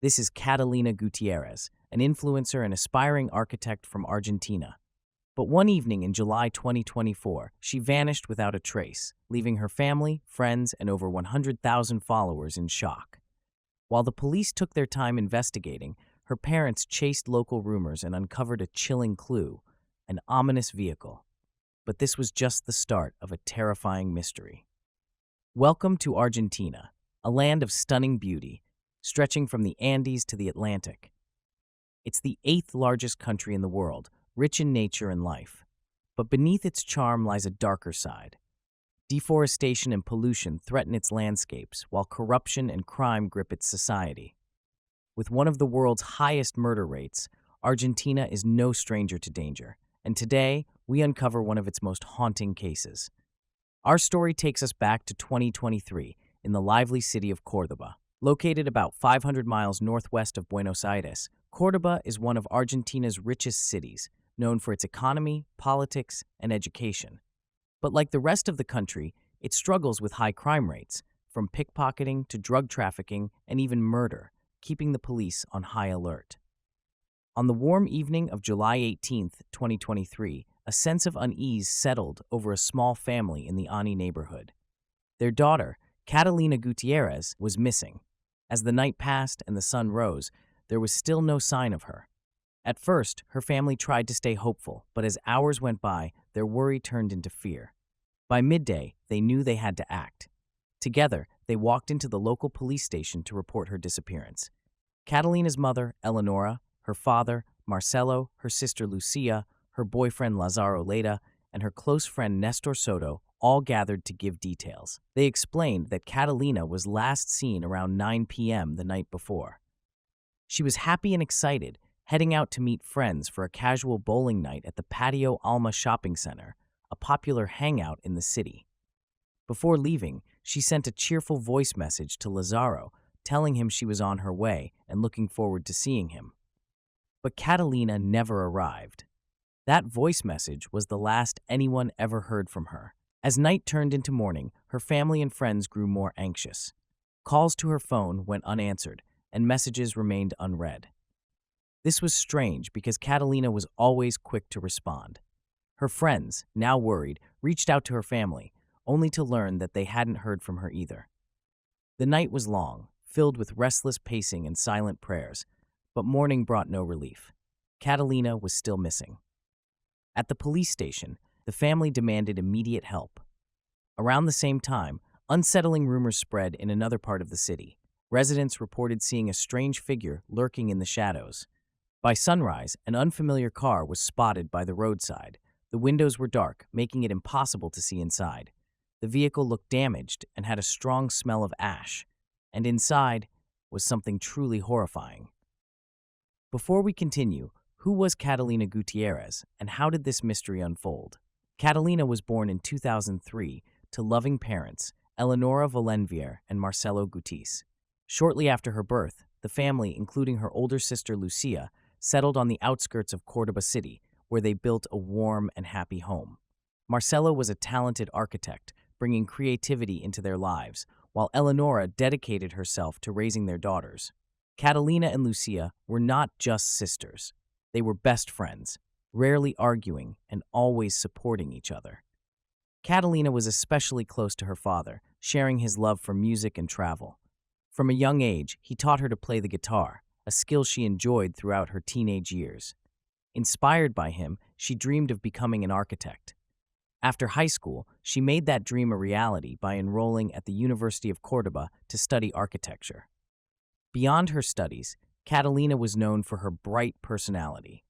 This is Catalina Gutierrez, an influencer and aspiring architect from Argentina. But one evening in July 2024, she vanished without a trace, leaving her family, friends, and over 100,000 followers in shock. While the police took their time investigating, her parents chased local rumors and uncovered a chilling clue: an ominous vehicle. But this was just the start of a terrifying mystery. Welcome to Argentina, a land of stunning beauty, stretching from the Andes to the Atlantic. It's the eighth largest country in the world, rich in nature and life. But beneath its charm lies a darker side. Deforestation and pollution threaten its landscapes, while corruption and crime grip its society. With one of the world's highest murder rates, Argentina is no stranger to danger, and today we uncover one of its most haunting cases. Our story takes us back to 2023 in the lively city of Córdoba. Located about 500 miles northwest of Buenos Aires, Córdoba is one of Argentina's richest cities, known for its economy, politics, and education. But like the rest of the country, it struggles with high crime rates, from pickpocketing to drug trafficking and even murder, keeping the police on high alert. On the warm evening of July 18, 2023, a sense of unease settled over a small family in the Ani neighborhood. Their daughter, Catalina Gutierrez, was missing. As the night passed and the sun rose, there was still no sign of her. At first, her family tried to stay hopeful, but as hours went by, their worry turned into fear. By midday, they knew they had to act. Together, they walked into the local police station to report her disappearance. Catalina's mother, Eleonora, her father, Marcelo, her sister Lucia, her boyfriend Lazaro Leda, and her close friend Nestor Soto all gathered to give details. They explained that Catalina was last seen around 9 p.m. the night before. She was happy and excited, heading out to meet friends for a casual bowling night at the Patio Alma shopping center, a popular hangout in the city. Before leaving, she sent a cheerful voice message to Lazaro, telling him she was on her way and looking forward to seeing him. But Catalina never arrived. That voice message was the last anyone ever heard from her. As night turned into morning, her family and friends grew more anxious. Calls to her phone went unanswered, and messages remained unread. This was strange because Catalina was always quick to respond. Her friends, now worried, reached out to her family, only to learn that they hadn't heard from her either. The night was long, filled with restless pacing and silent prayers, but morning brought no relief. Catalina was still missing. At the police station, the family demanded immediate help. Around the same time, unsettling rumors spread in another part of the city. Residents reported seeing a strange figure lurking in the shadows. By sunrise, an unfamiliar car was spotted by the roadside. The windows were dark, making it impossible to see inside. The vehicle looked damaged and had a strong smell of ash, and inside was something truly horrifying. Before we continue, who was Catalina Gutierrez, and how did this mystery unfold? Catalina was born in 2003 to loving parents, Eleonora Valenvier and Marcelo Gutis. Shortly after her birth, the family, including her older sister Lucia, settled on the outskirts of Córdoba City, where they built a warm and happy home. Marcelo was a talented architect, bringing creativity into their lives, while Eleonora dedicated herself to raising their daughters. Catalina and Lucia were not just sisters. They were best friends, rarely arguing and always supporting each other. Catalina was especially close to her father, sharing his love for music and travel. From a young age, he taught her to play the guitar, a skill she enjoyed throughout her teenage years. Inspired by him, she dreamed of becoming an architect. After high school, she made that dream a reality by enrolling at the University of Córdoba to study architecture. Beyond her studies, Catalina was known for her bright personality.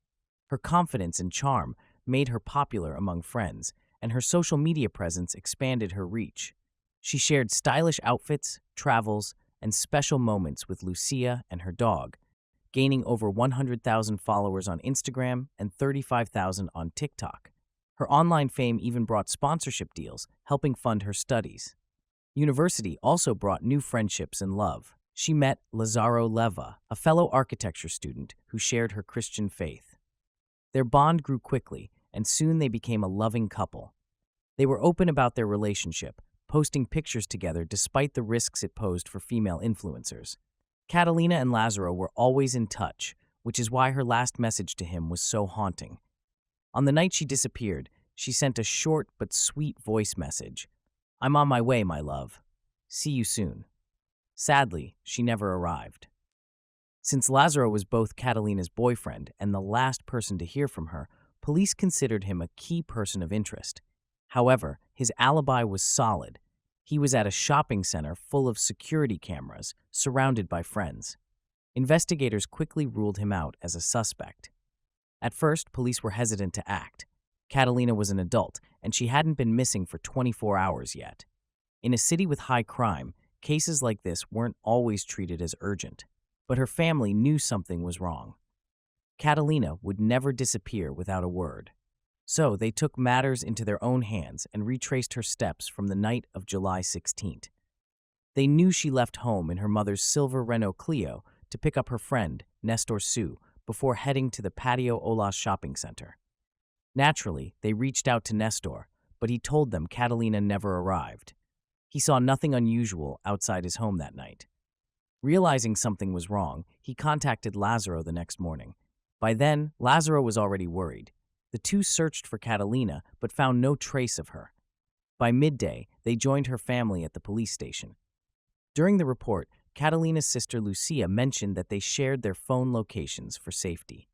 Her confidence and charm made her popular among friends, and her social media presence expanded her reach. She shared stylish outfits, travels, and special moments with Lucia and her dog, gaining over 100,000 followers on Instagram and 35,000 on TikTok. Her online fame even brought sponsorship deals, helping fund her studies. University also brought new friendships and love. She met Lazaro Leva, a fellow architecture student who shared her Christian faith. Their bond grew quickly, and soon they became a loving couple. They were open about their relationship, posting pictures together despite the risks it posed for female influencers. Catalina and Lazaro were always in touch, which is why her last message to him was so haunting. On the night she disappeared, she sent a short but sweet voice message. "I'm on my way, my love. See you soon." Sadly, she never arrived. Since Lazaro was both Catalina's boyfriend and the last person to hear from her, police considered him a key person of interest. However, his alibi was solid. He was at a shopping center full of security cameras, surrounded by friends. Investigators quickly ruled him out as a suspect. At first, police were hesitant to act. Catalina was an adult, and she hadn't been missing for 24 hours yet. In a city with high crime, cases like this weren't always treated as urgent. But her family knew something was wrong. Catalina would never disappear without a word. So they took matters into their own hands and retraced her steps from the night of July 16th. They knew she left home in her mother's silver Renault Clio to pick up her friend, Nestor Sue, before heading to the Patio Olas shopping center. Naturally, they reached out to Nestor, but he told them Catalina never arrived. He saw nothing unusual outside his home that night. Realizing something was wrong, he contacted Lazaro the next morning. By then, Lazaro was already worried. The two searched for Catalina, but found no trace of her. By midday, they joined her family at the police station. During the report, Catalina's sister Lucia mentioned that they shared their phone locations for safety.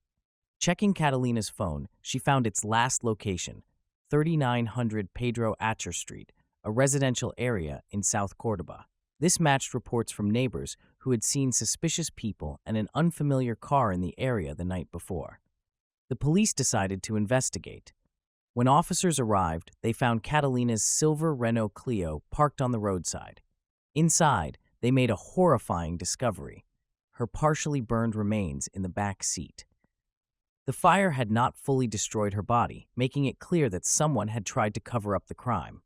Checking Catalina's phone, she found its last location, 3900 Pedro Acher Street, a residential area in South Córdoba. This matched reports from neighbors who had seen suspicious people and an unfamiliar car in the area the night before. The police decided to investigate. When officers arrived, they found Catalina's silver Renault Clio parked on the roadside. Inside, they made a horrifying discovery: her partially burned remains in the back seat. The fire had not fully destroyed her body, making it clear that someone had tried to cover up the crime.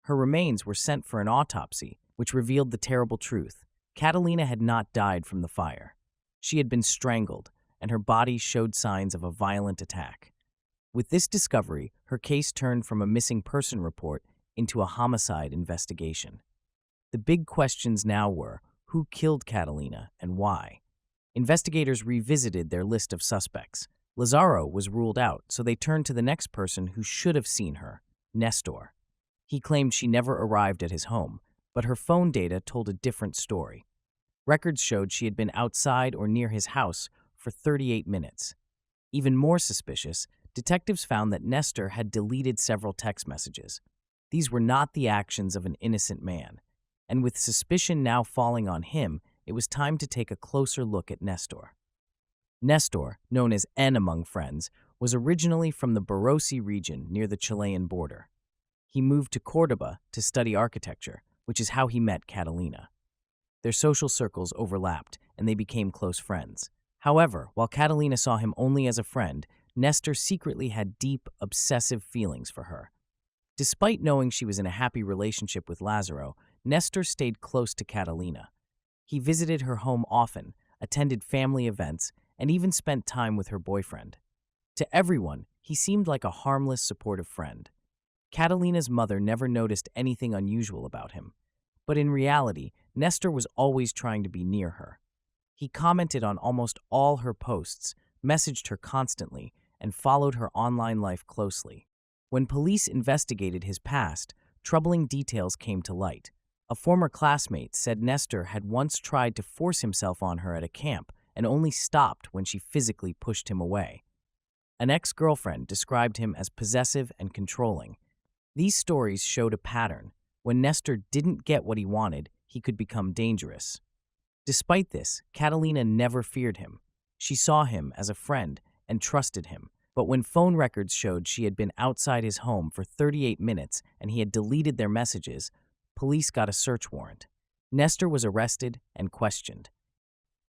Her remains were sent for an autopsy, which revealed the terrible truth. Catalina had not died from the fire. She had been strangled, and her body showed signs of a violent attack. With this discovery, her case turned from a missing person report into a homicide investigation. The big questions now were, who killed Catalina and why? Investigators revisited their list of suspects. Lazaro was ruled out, so they turned to the next person who should have seen her, Nestor. He claimed she never arrived at his home, but her phone data told a different story. Records showed she had been outside or near his house for 38 minutes. Even more suspicious, detectives found that Nestor had deleted several text messages. These were not the actions of an innocent man, and with suspicion now falling on him, it was time to take a closer look at Nestor. Nestor, known as N among friends, was originally from the Barosi region near the Chilean border. He moved to Córdoba to study architecture, which is how he met Catalina. Their social circles overlapped, and they became close friends. However, while Catalina saw him only as a friend, Nestor secretly had deep, obsessive feelings for her. Despite knowing she was in a happy relationship with Lazaro, Nestor stayed close to Catalina. He visited her home often, attended family events, and even spent time with her boyfriend. To everyone, he seemed like a harmless, supportive friend. Catalina's mother never noticed anything unusual about him. But in reality, Nestor was always trying to be near her. He commented on almost all her posts, messaged her constantly, and followed her online life closely. When police investigated his past, troubling details came to light. A former classmate said Nestor had once tried to force himself on her at a camp and only stopped when she physically pushed him away. An ex-girlfriend described him as possessive and controlling. These stories showed a pattern. When Nestor didn't get what he wanted, he could become dangerous. Despite this, Catalina never feared him. She saw him as a friend and trusted him. But when phone records showed she had been outside his home for 38 minutes and he had deleted their messages, police got a search warrant. Nestor was arrested and questioned.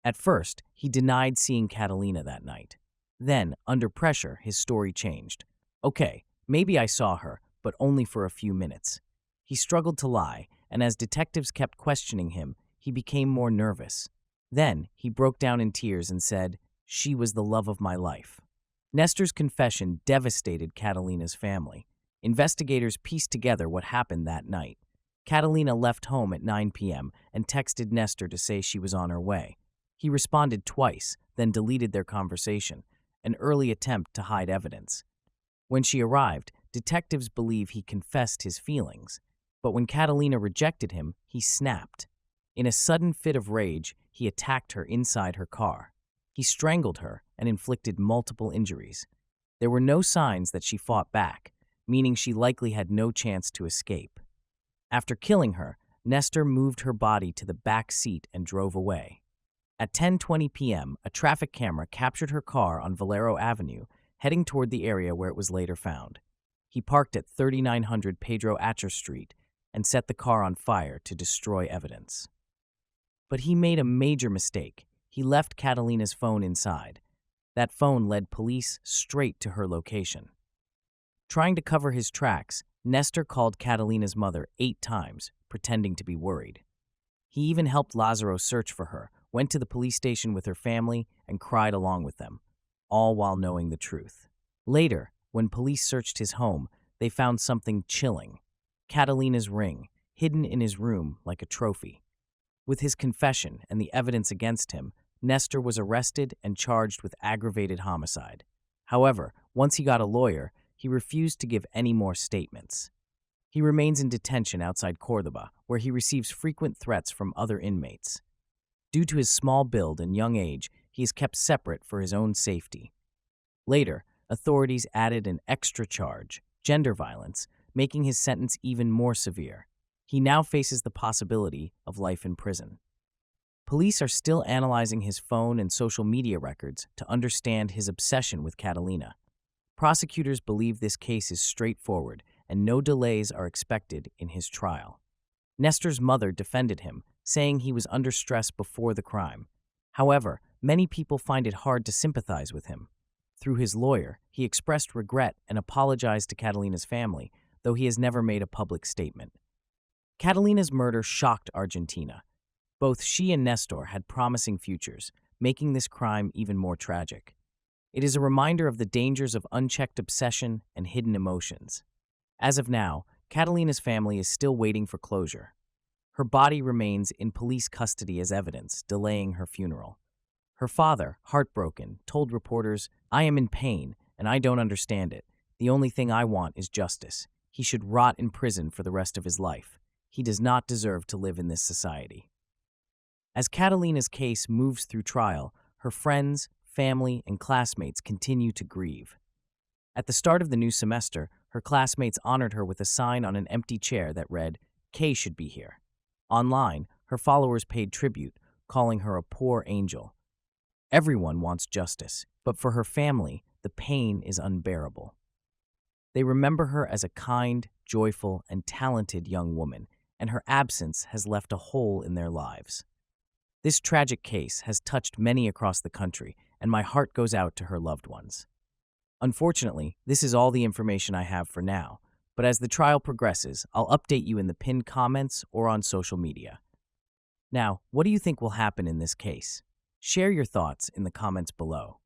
At first, he denied seeing Catalina that night. Then, under pressure, his story changed. "Okay, maybe I saw her, but only for a few minutes." He struggled to lie, and as detectives kept questioning him, he became more nervous. Then, he broke down in tears and said, "She was the love of my life." Nestor's confession devastated Catalina's family. Investigators pieced together what happened that night. Catalina left home at 9 p.m. and texted Nestor to say she was on her way. He responded twice, then deleted their conversation, an early attempt to hide evidence. When she arrived, detectives believe he confessed his feelings, but when Catalina rejected him, he snapped. In a sudden fit of rage, he attacked her inside her car. He strangled her and inflicted multiple injuries. There were no signs that she fought back, meaning she likely had no chance to escape. After killing her, Nestor moved her body to the back seat and drove away. At 10:20 p.m., a traffic camera captured her car on Valero Avenue, heading toward the area where it was later found. He parked at 3900 Pedro Acher Street and set the car on fire to destroy evidence. But he made a major mistake. He left Catalina's phone inside. That phone led police straight to her location. Trying to cover his tracks, Nestor called Catalina's mother 8 times, pretending to be worried. He even helped Lazaro search for her, went to the police station with her family, and cried along with them, all while knowing the truth. Later, when police searched his home, they found something chilling: Catalina's ring, hidden in his room like a trophy. With his confession and the evidence against him, Nestor was arrested and charged with aggravated homicide. However, once he got a lawyer, he refused to give any more statements. He remains in detention outside Córdoba, where he receives frequent threats from other inmates. Due to his small build and young age, he is kept separate for his own safety. Later, authorities added an extra charge, gender violence, making his sentence even more severe. He now faces the possibility of life in prison. Police are still analyzing his phone and social media records to understand his obsession with Catalina. Prosecutors believe this case is straightforward and no delays are expected in his trial. Nestor's mother defended him, saying he was under stress before the crime. However, many people find it hard to sympathize with him. Through his lawyer, he expressed regret and apologized to Catalina's family, though he has never made a public statement. Catalina's murder shocked Argentina. Both she and Nestor had promising futures, making this crime even more tragic. It is a reminder of the dangers of unchecked obsession and hidden emotions. As of now, Catalina's family is still waiting for closure. Her body remains in police custody as evidence, delaying her funeral. Her father, heartbroken, told reporters, "I am in pain, and I don't understand it. The only thing I want is justice. He should rot in prison for the rest of his life. He does not deserve to live in this society." As Catalina's case moves through trial, her friends, family, and classmates continue to grieve. At the start of the new semester, her classmates honored her with a sign on an empty chair that read, "Kay should be here." Online, her followers paid tribute, calling her a poor angel. Everyone wants justice, but for her family, the pain is unbearable. They remember her as a kind, joyful, and talented young woman, and her absence has left a hole in their lives. This tragic case has touched many across the country, and my heart goes out to her loved ones. Unfortunately, this is all the information I have for now, but as the trial progresses, I'll update you in the pinned comments or on social media. Now, what do you think will happen in this case? Share your thoughts in the comments below.